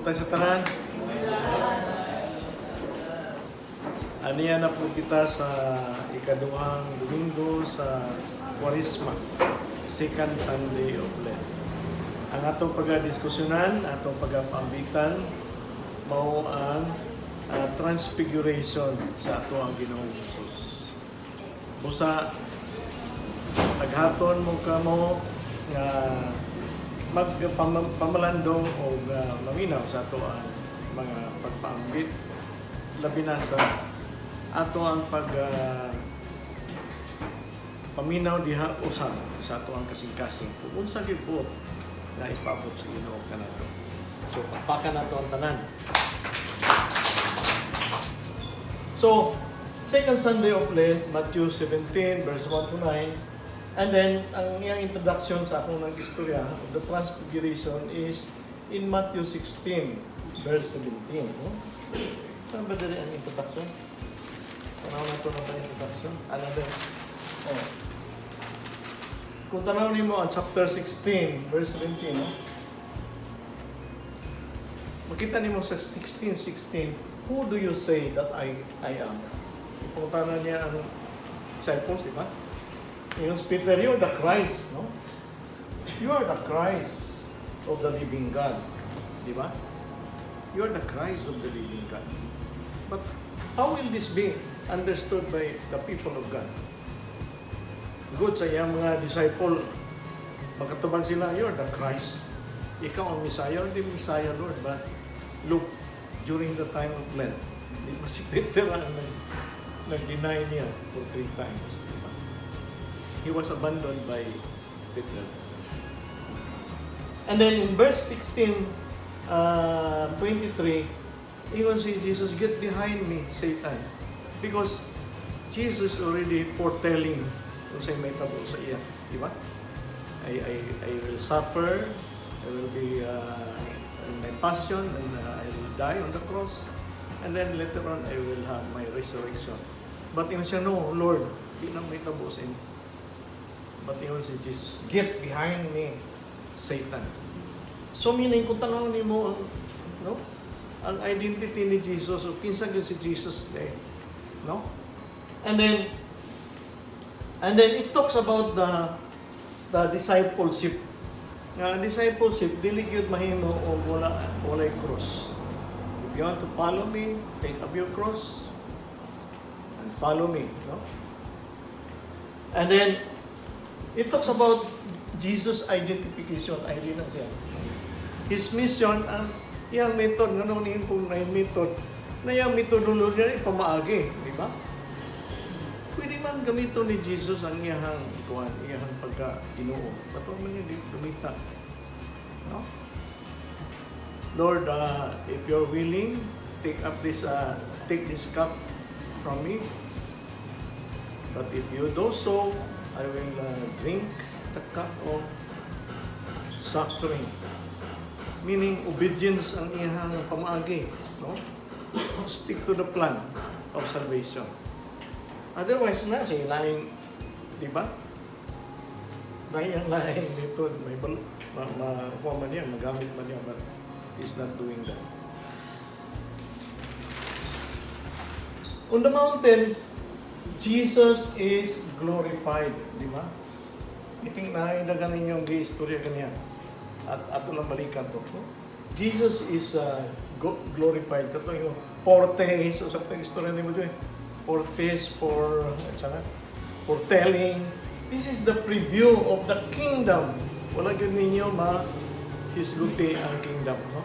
Buta sa tanan. Aniya na po kita sa ikaduhang Domingo sa Kwaresma, second Sunday of Lent. Ang atong pagdiskusyonan, atong pagpambitan, mao ang transfiguration sa ato ang Ginoong Hesus. Busa, naghaton mo ka mo nga magpamalandong o maminaw sa ato ang mga pagpaambit, labi na sa ato ang paminaw diha usab sa ato ang kasing-kasing kung unsa gyud po na ipabot sa Ginoo kanato. So papakan nato ang tanan. So second Sunday of Lent, Matthew 17 verse 1 to 9. And then, ang iyang introduction sa akong nang istorya of the Transfiguration is in Matthew 16, verse 17. Saan ba dali ang introduction? Tanaw na ito na ba introduction? Ano ba? Oh. Kung tanaw niyo mo ang chapter 16, verse 17, makita niyo mo sa 16:16, who do you say that I am? Kung tanaw niya ang disciples, di ba? Yung Peter, you're the Christ, no? You are the Christ of the living God. Di ba? You are the Christ of the living God. But how will this be understood by the people of God? Good sa iyang mga disciple, magkatubang sila, you're the Christ. Ikaw ang Messiah, hindi Messiah, Lord. But look, during the time of Lent, di ba si Peter ang nag-deny niya for 3 times. He was abandoned by Peter. And then in verse 16, 23, even si Jesus, get behind me, Satan. Because Jesus already foretelling kung sa'yo may tabo sa iya. Di ba? I will suffer, I will be in my passion, and I will die on the cross. And then later on, I will have my resurrection. But yung siya, no, Lord, di na may tabo sa inyo. But yun si Jesus, get behind me, Satan. So meaning, kung tanong ni mo ang identity ni Jesus, o kinsa gyud si Jesus, no? And then it talks about the discipleship. Discipleship, dili gyud mahimo o walay cross. If you want to follow me, take up your cross and follow me, no? And then it talks about Jesus' identification. ID na siya. His mission, ang iyang method, nga niya kung na yung method, na yung metodology niya ipamaagi. Di ba? Pwede man gamito ni Jesus ang iyahang pagka-Ginoo. Bato man niya dumita. No? Lord, if you're willing, take this cup from me. But if you do so, I will drink the cup of suffering. Meaning, obedience ang iyang pamaagi. No? Stick to the plan of salvation. Otherwise, na siya laing, di ba? Laing dito, may makuha man yan, magamit man yan, but he's not doing that. On the mountain, Jesus is glorified, di ba? Iting naidagan ninyong istorya ganyan. At ato lang balikan to. Jesus is glorified. Ito yung fortes, o sa istorya ni mo dyan. Fortes for telling. This is the preview of the kingdom. Wala yun ninyo hisguti ang kingdom. No?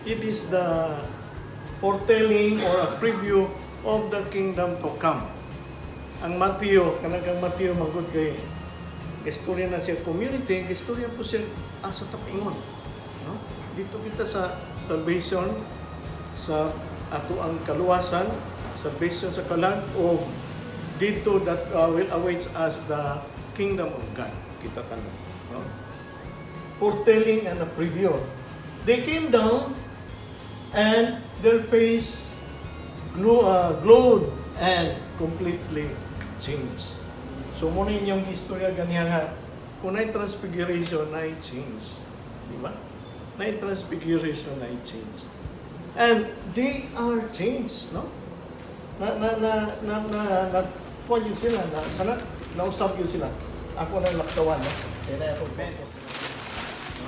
It is the foretelling or a preview of the kingdom to come. Ang Matthew, kanang Matthew magod kay istorya na siya community, istorya po siya sa tapingon. No? Dito kita sa salvation, sa ato ang kaluwasan, salvation sa kalag, o dito that will awaits us the kingdom of God. Kita tanong. No? Foretelling and a preview. They came down and their face glowed and completely change. So, muna yung istorya ganyan nga, kung na transfiguration, na change. Di ba? na transfiguration na i-change. And they are changed, no? Kuha yun sila, nausap yun sila. Ako na laktawan, no? Kaya na ako focus. No?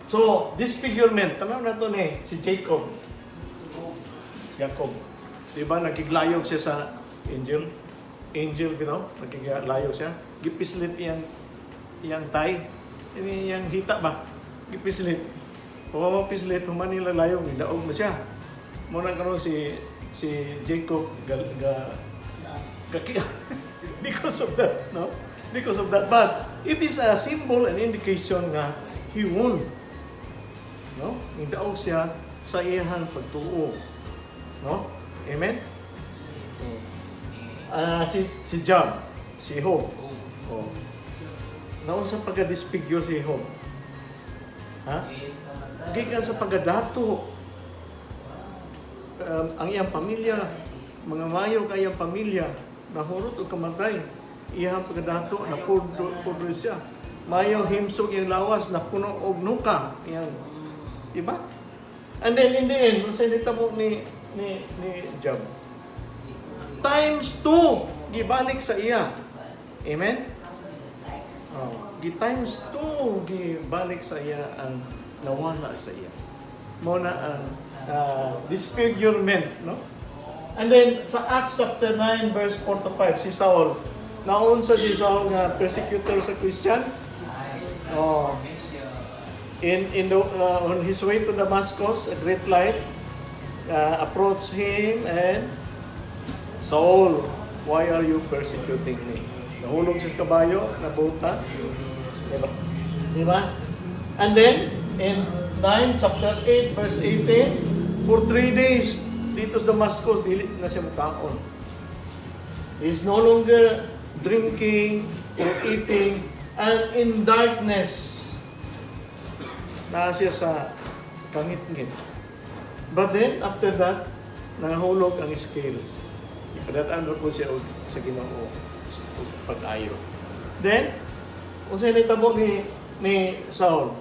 So, disfigurement, tanaw na ito si Jacob. Diba, nagkiglayog siya sa angel, nagkiglayog siya. Gipislit iyang tay, iyang hita ba? Gipislit. Pag pislit, human nila layog, nilaog na siya. Muna karon si Jacob because of that, no? Because of that. But it is a symbol and indication nga he won. No? Nidaog siya sa iyang pagtuo. No? Amen? Si Job, si Job. Oh. Naon sa pagka-disfigure si Job? Ha? Gikan sa pagadato. Ang iyang pamilya, mga mayo kayang pamilya, nahurot o kamatay. Iyang pagadato, napudro siya. Mayo himsog yung lawas, napuno og nuka. Iyang, diba? And then in the end, sa nitabo ni Job, times 2, gibalik sa iya. Amen? Times 2, gibalik sa iya ang nawala sa iya. Muna ang disfigurement, no? And then sa Acts chapter 9 verse 4 to 5, si Saul, naunsa si Saul nga persecutor sa Christian. On his way to Damascus, a great light approached him and, Saul, why are you persecuting me? Nahulog siya sa kabayo, nabuta. Diba? And then, in chapter 8, verse 18, for 3 days, dito sa Damascus, dili na siya makaon. He is no longer drinking or eating, and in darkness, na siya sa kangit-ngit. But then, after that, nahulog ang scales. Ipadadaan po siya sa Ginoo pag-ayo. Then, kung sa'yo nitabo ni Saul,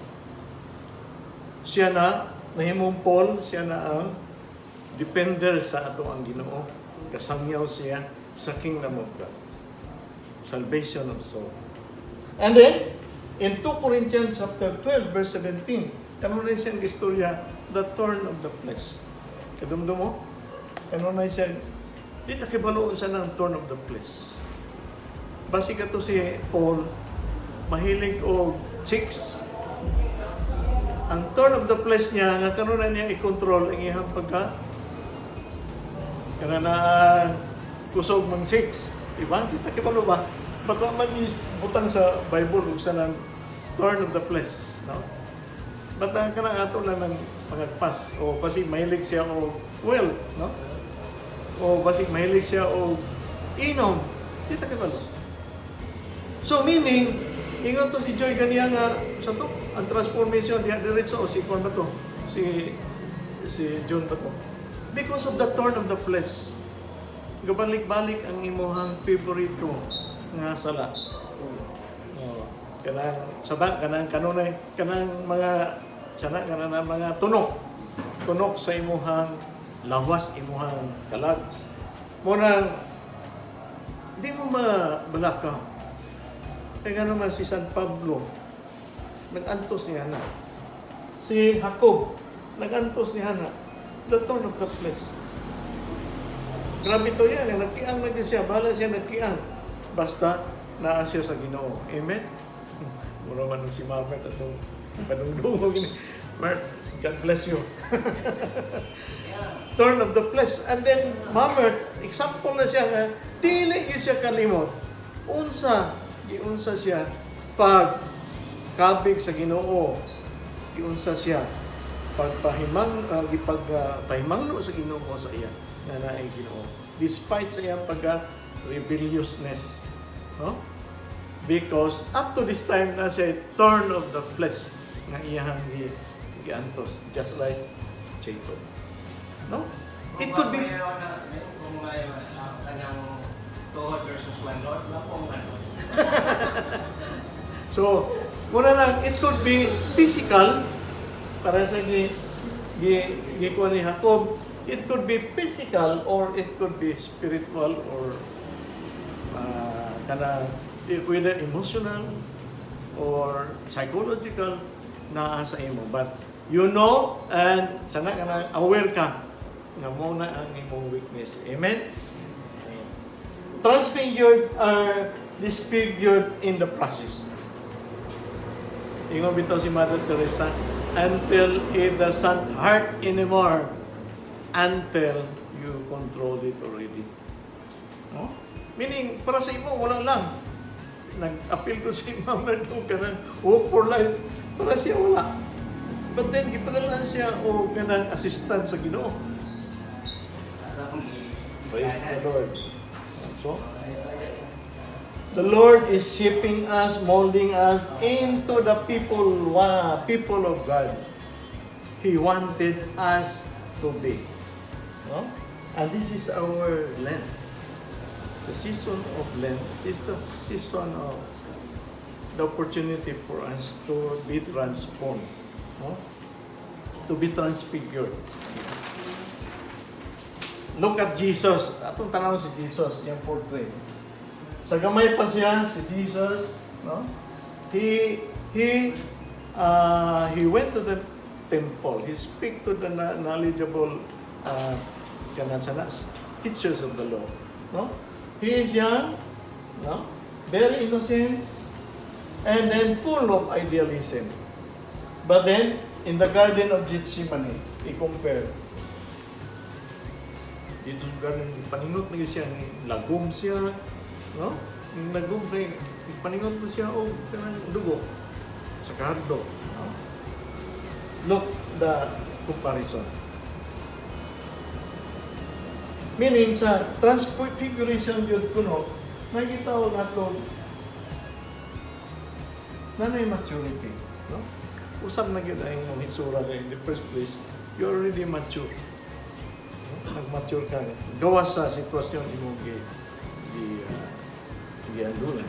siya na, nahimong Paul, siya na ang depender sa ato ang Ginoo. Kasangyaw siya sa kingdom of God. Salvation of soul. And then, in 2 Corinthians chapter 12, verse 17, kanunay siyang istorya, the thorn of the flesh. Kadumdum mo? Kanunay siyang, di takibaloon siya ng thorn of the flesh. Basi ka to si Paul, mahilig o chicks. Ang thorn of the flesh niya, nga kanunay niya i-control ang iyang pagka kanana kusog mang chicks. Diba? Di takibalo ba? Baka mag-butang sa Bible kung saan ang thorn of the flesh, no? Ba't ka na ato lang ng pangagpas? O basig mahilig siya o well, no? O basig mahilig siya o inom. Kita ka ba? So meaning, ingon to si Joy kaniya nga, sa to, ang transformation, diya diretso, o si Juan ba to? Si John ba to? Because of the thorn of the flesh, gabalik-balik ang imuhang favorito nga sala. Kanang saba, kanang kanunay, kanang mga tunok sa imuhang lawas, imuhang kalag. Muna, di mo mabalaka. Kaya naman si San Pablo, nag-antos niya na. Si Jacob, nag-antos niya na. The thorn of the flesh. Grabe to yan, nagkiang na siya, bahala siya nagkiang. Basta, naa siya sa Ginoo. Amen? Mura man si Mabert at itong panungdungog ni Mert, God bless you. Thorn of the flesh. And then, Mabert, example na siya nga, dili siya kalimot. Giunsa siya pag kabig sa Ginoo. Giunsa siya pagpahimangno sa Ginoo sa iya na naay Ginoo. Despite sa iyang rebelliousness, no? Because up to this time na siya thorn of the flesh nga iyang giantos, just like Jacob. No? It could be kung may kanang Tukod versus one Lord, wala pong So, muna lang, it could be physical para sa gikuha ni Jacob, it could be physical or it could be spiritual or whether emotional or psychological na sa imo. But you know, and sana ka na aware ka nga mo na ang imong weakness. Amen? Transfigured or disfigured in the process. Ingon bitaw si Mother Teresa, until it doesn't hurt anymore, until you control it already. No? Meaning, para sa imo, wala lang. Nag-appeal ko si Mama doon ka ng walk for life. Para siya wala. But then, gipadalaan siya o kanang assistant sa Ginoo. Praise the Lord. So, the Lord is shaping us, molding us into the people of God He wanted us to be. No? And this is our Lent. The season of Lent is the season of the opportunity for us to be transformed. No? To be transfigured. Look at Jesus. Atong tanaw si Jesus, yung portrait. Sa gamay pa siya, si Jesus, no? He went to the temple. He speak to the knowledgeable teachers of the law, no? He is young, no? Very innocent, and then full of idealism. But then, in the Garden of Gethsemane, i-compare. Dito sa garden, paningot na siya, lagom siya, no? Yung lagom kay, paningot mo siya, kanang dugo, sa kardo. No? Look the comparison. Meaning, sa transfiguration yun kuno, nakikita ko nato nanay maturity. No? Usap na yun ay mong hitsura in the first place, you're already mature. Nag-mature ka. Gawas sa sitwasyon imong giandulan.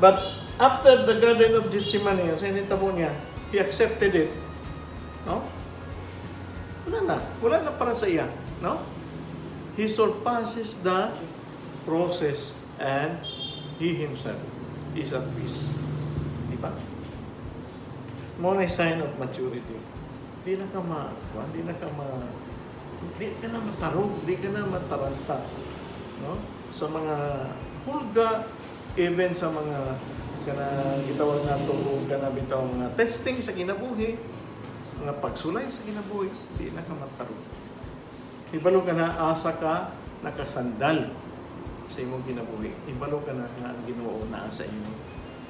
But after the Garden of Gethsemane, sa initabo niya, he accepted it. No? Wala na para sa iya. No? He surpasses the process and he himself is at peace. Di ba? Mo na sign of maturity. Di ka na matarog, di ka na mataranta. No? Sa mga hulga, even sa mga gitawag nato bitaw mga testing sa kinabuhi, mga pagsulay sa kinabuhi, di na ka matarog. Ibalo ka na asa ka nakasandal sa imong kinabuhi. Ibalo ka na nga ang Ginoo naa sa imo.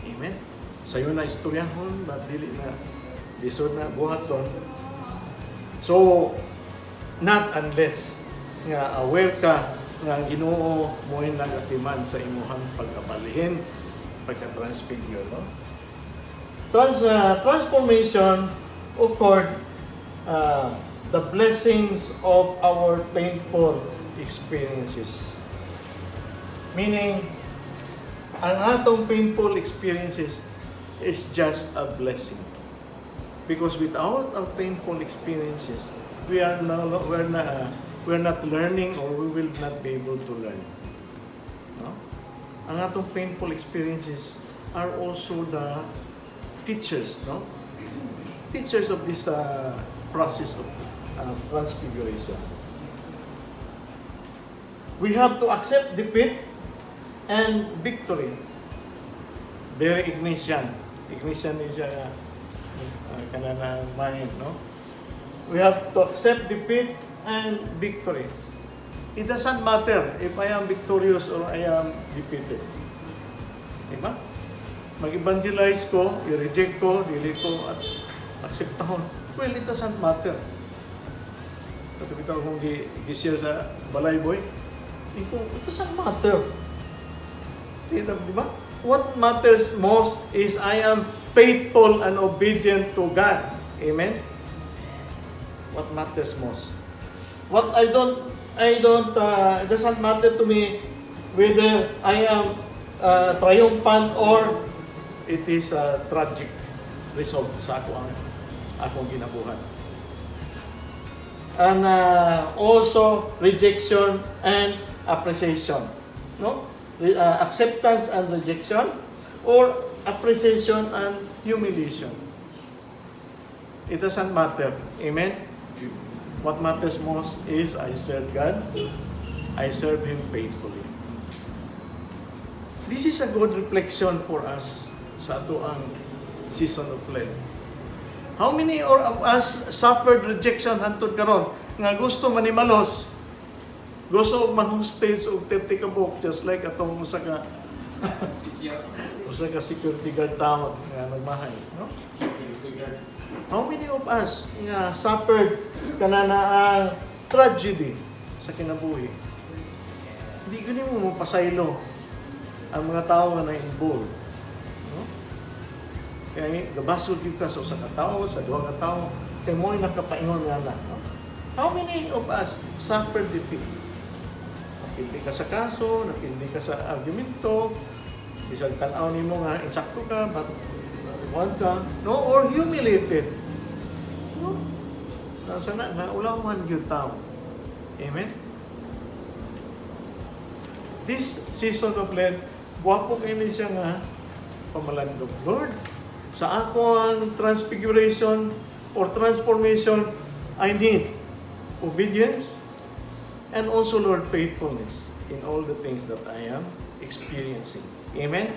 Amen. Sayo na istoryahon, but dili na lisod na buhaton. So, not unless nga aware ka nga Ginoo mo yung nagatiman sa imuhang pagkabalihin, pagka-transfigure, no? Transformation occurred the blessings of our painful experiences. Meaning, ang atong painful experiences is just a blessing. Because without our painful experiences, we're not learning or we will not be able to learn. No? Ang atong painful experiences are also the teachers, no? Teachers of this process of transfiguration. We have to accept defeat and victory. Very Ignatian. Ignatian is kanana mind, no? We have to accept defeat and victory. It doesn't matter if I am victorious or I am defeated. Diba? Mag-evangelize ko, i-reject ko, dili ko at akseptahon. Well, it doesn't matter. Ito kung gi-share sa balay boy, it doesn't matter. Diba? What matters most is I am faithful and obedient to God. Amen? What matters most? What it doesn't matter to me whether I am triumphant or it is a tragic result sa ako ang akong ginabuhat. And also rejection and appreciation. No? Acceptance and rejection, or appreciation and humiliation. It doesn't matter. Amen? What matters most is I serve God. I serve Him faithfully. This is a good reflection for us sa atoang season of Lent. How many of us suffered rejection hantod karon nga gusto manimalos, gusto mag-hostage og 30 ka buok, just like atong usa ka security guard tawag nga nagmahay, no? How many of us nga suffered kanana ang tragedy sa kinabuhi? Hindi gani mo mapasaylo ang mga tao nga na-involved. No? Kaya gabasod yung ka sa usa ka tao, sa duha ka tao, kay mo'y nakapaingon nga na. No? How many of us suffered defeat? Napindi ka sa kaso, napindi ka sa argumento, bisag tanaw nimo nga insakto ka, but one ka, no? Or humiliated. No? Sana naulawan yung tao. Amen? This season of Lent, buwapo kayo siya nga pamalandog. Lord, sa ako ang transfiguration or transformation, I need obedience and also, Lord, faithfulness in all the things that I am experiencing. Amen?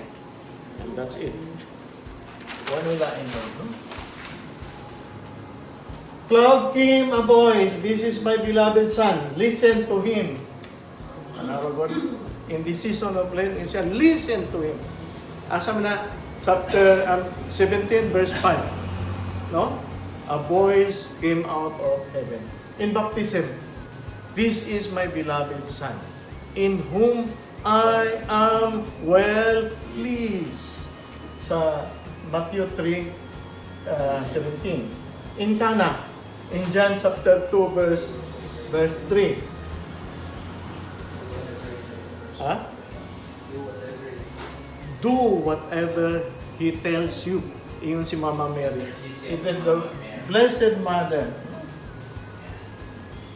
And that's it. Ano lain mo, no? Cloud came a voice, this is my beloved son, listen to him. Another word, in the season of Lent, listen to him. Asa na, chapter 17, verse 5. No? A voice came out of heaven. In baptism, this is my beloved son, in whom I am well pleased. Sa Matthew 3:17. In Cana, in John chapter 2, verse 3. Do whatever He tells you. Iyon si Mama Mary. It is the Blessed Mother.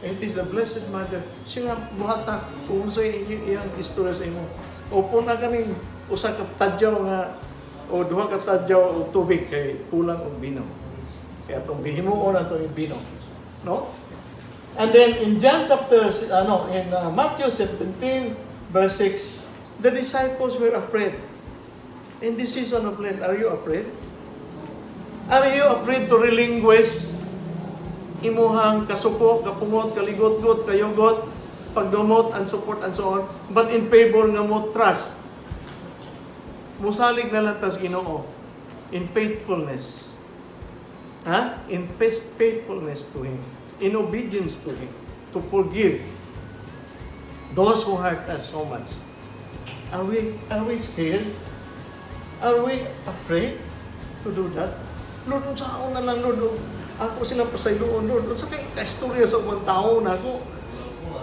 It is the Blessed Mother. Siya nga buhata kung sa iyang istorya sa imo. Opo na kaning usa ka tadyaw nga o duha ka tadyaw og tubig kay kulang og bino. Kaya itong bihimuon na itong bino. No? And then in John chapter, Matthew 17, verse 6, the disciples were afraid. In this season of Lent, are you afraid? Are you afraid to relinquish imuhang kasuko, kapungot, kaligot-got, kayugot, pagdumot, and support, and so on, but in favor nga mo trust? Musalig na lang tas Ginoo in faithfulness. In faithfulness to Him, in obedience to Him, to forgive those who hurt us so much. Are we scared? Are we afraid to do that? Lord, unsaon na lang, Lord, ako sila pasayloon, Lord, unsa kay kaistorya sa ubang tao na ako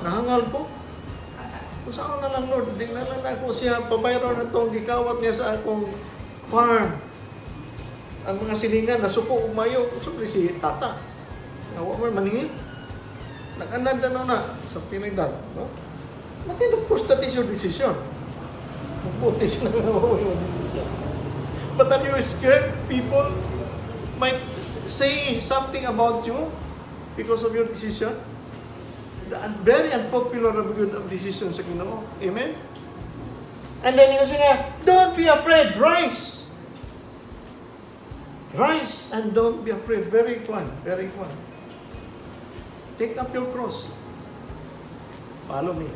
nahangal ko? Unsaon na lang, Lord, di na lang ako siya pabayron na itong gikawat niya sa akong farm. Ang mga silingan, nasuko, umayo, sabi si tata. Nawa mo maningil. Nag-ananda na sa pinagdag. No? But then, of course, that is your decision. Mabuti sila nga yung decision. But are you scared? People might say something about you because of your decision. The very unpopular of decision sa Ginoo. Amen? And then you say nga, don't be afraid, rise! Rise and don't be afraid. Very fun. Very fun. Take up your cross. Follow me.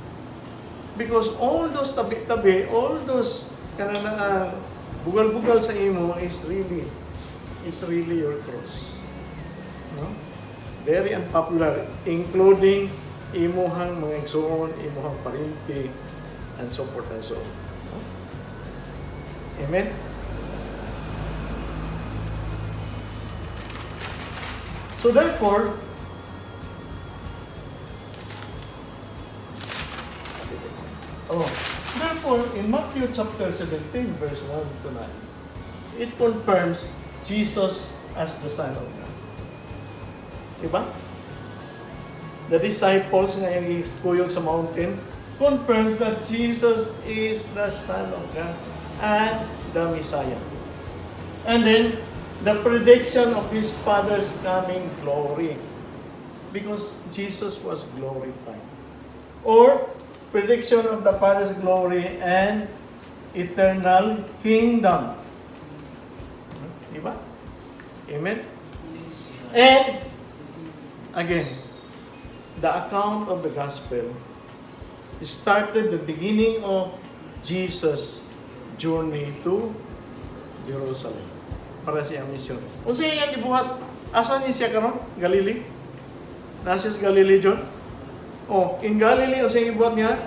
Because all those tabi-tabi, all those bugal-bugal sa imo is really your cross. No? Very unpopular, including imuhang mga igsoon, imuhang parinti, and so forth and so on. No? Amen? So therefore, in Matthew chapter 17, verse 1 to 9, it confirms Jesus as the Son of God. Diba? The disciples nga yung kuyog sa mountain confirms that Jesus is the Son of God and the Messiah. And then, the prediction of His Father's coming glory. Because Jesus was glorified. Or, prediction of the Father's glory and eternal kingdom. Diba? Amen? And, again, the account of the gospel started the beginning of Jesus' journey to Jerusalem para siyang mission. Kung siya iyang ibuhat, asan niya siya karon? Galilee? Nasa sa Galilee, John? Oh, in Galilee, o siya ibuhat niya?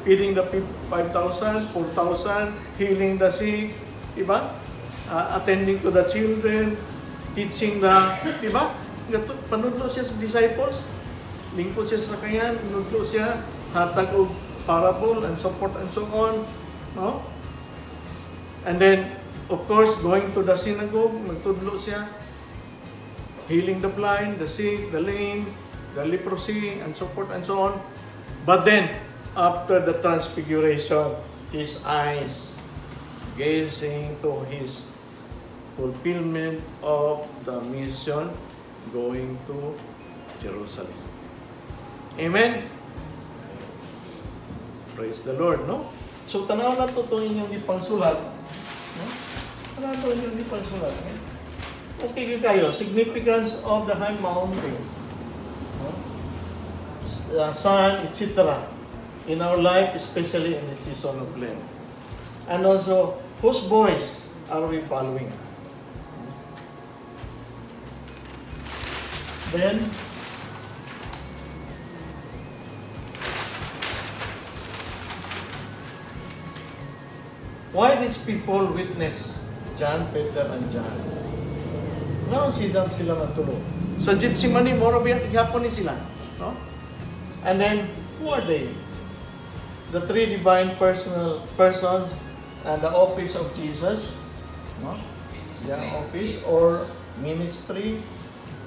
Feeding the 5,000, 4,000, healing the sick, diba? Attending to the children, teaching the, diba? Panudlo siya sa disciples, lingkod siya sa sakayan, panudlo siya, hatag og parable and so forth and so on, no? And then, of course, going to the synagogue, magtudlo siya, healing the blind, the sick, the lame, the leprosy, and so forth and so on. But then, after the transfiguration, his eyes gazing to his fulfillment of the mission going to Jerusalem. Amen? Praise the Lord, no? So, tanaw na to inyong ipangsulat. No? Tanaw to inyong ipangsulat. Okay kayo, significance of the high mountain. No? Sun, etc. In our life, especially in the season of Lent. And also, whose voice are we following? Then, why these people witness John, Peter, and John? Ngayon sila matulog. Sa Gethsemane, moro biya, gyapon ni sila. No? And then, who are they? The three divine persons and the office of Jesus. No? The office or ministry.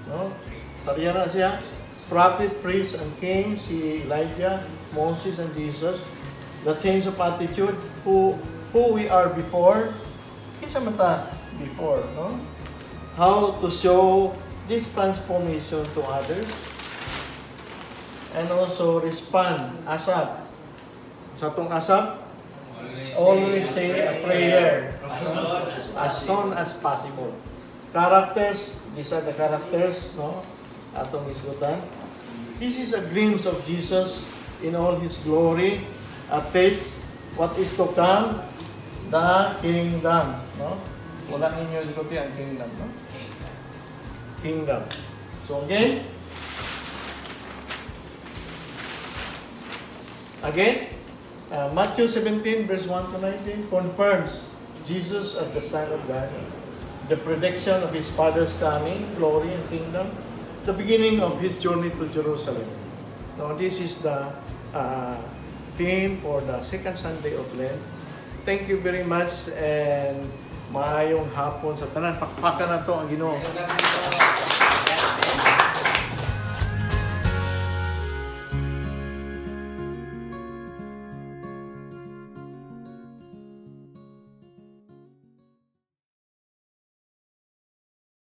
No? Tariyan na siya. Prophet, priest, and king. Si Elijah, Moses, and Jesus. The change of attitude. Who we are before. Kinsa mata before, no? How to show this transformation to others. And also respond. Asap. Sa itong asap, always say a prayer. As soon as possible. Characters, these are the characters, no? Atong isgutan. This is a glimpse of Jesus in all His glory. A taste what is to come, the kingdom, no? Wala ninyo isguti ang kingdom, no? Kingdom. So again, Matthew 17 verse 1 to 19 confirms Jesus as the Son of God, the prediction of His Father's coming, glory and kingdom, the beginning of His journey to Jerusalem. Now this is the theme for the second Sunday of Lent. Thank you very much and maayong hapon sa tanan. Pakpakan na to ang Ginoo.